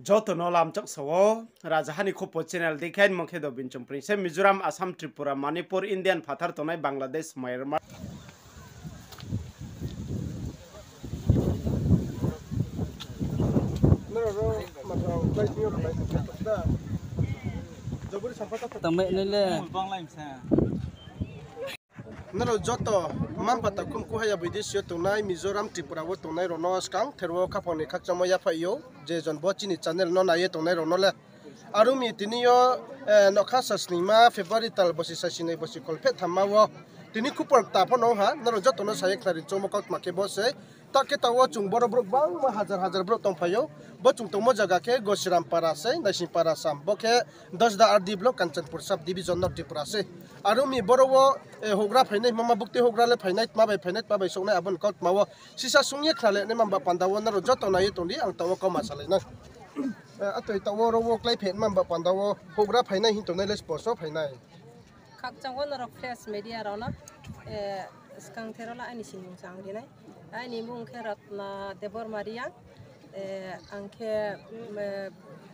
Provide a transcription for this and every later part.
Joto no lam chok sawo Rajahani Khopo channel dikhain mokhe do binchum prince Mizoram Assam Tripura Manipur Indian phathar tonai Bangladesh Myanmar Nalo joto mampata kumku haya bidis yo tunai Mizoram Tripura wo tunai rono skang therwo khaponi khakchamo ya phayo je jon bochini channel no naye tunai rono le arumi tiniyo nokha sasnima February tal bosi sasine bosi kolphe thamawo tini kupor tapono ha nalo joto no saye khari chomo kaut make bose take tawo chung boro bro bang ma hajar bro tong phayo bo chung tomo jaga ke Gosiram para se nasin para sam bokhe 10 da RD block Kanchanpur sub division no Tripura se arumi borowo hogra phainai mama bukti hogra le phainai mabai soknai abon kaut mawo sisa sungye khlale ne mamba pandawo naro joto naye tondi ang tawo ko masalai na atoi tawo rowo klai phet mamba pandawo hogra phainai hin tonai le sposo phainai khakchangwa naro fresh media rona skang therola ani sinung sang dinai ani mung kherat na Debor Maria angke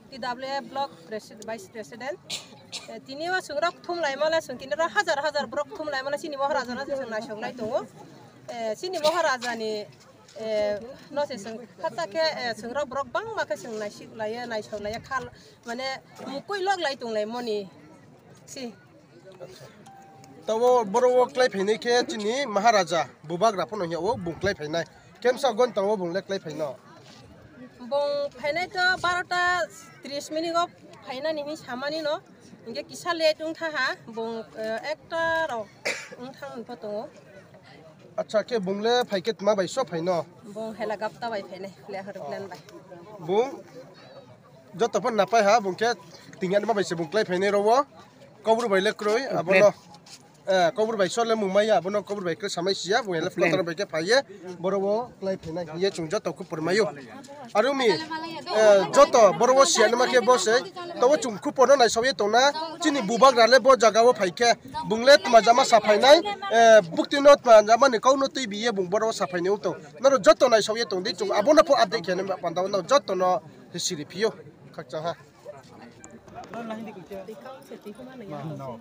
TWA block vice president tini wa sungrok thum lai mala sun tini ra hajar brok thum lai mala sini maharaja na sun na shoglai tongo sini maharaja ni no se sun khata ke sungrok brok bang ma ke sun na shik lai na shoglai khal mane mukoi log lai tung lai moni si tawo borowo klai phainai ke chini maharaja bubag rapono hiawo bungklai phainai kemsa gon tawo bungle klai phaino bong phainai to 12:30 minute of phaina ni samani no inge kisale tung tha ha bong ekta ro thang photo acha ke bungle phaiket ma bai so phaino bong hela gapta bai phainai le har plan bai bung joto pon napai ha bungke tingan ma bai se bungklai phainai rowo kobur bai le kroi abono kobur bai so le mumaya abono kobur bai ke samai sia bungele flotar bai ke phaye borowo klai phainai ye chung joto ku pormayo arumi joto borowo sian ma ke bose tawo chung ku porno nai soye tona chini bubag rale bo jagawo phaike bungle tma jama safainai bukti not ma jama ne kauno tui biye bung borowo safainai to naro joto nai soye tong di chung abono po update khene pandaw no joto no siri pio khakcha ha tikang se tikuma na ya no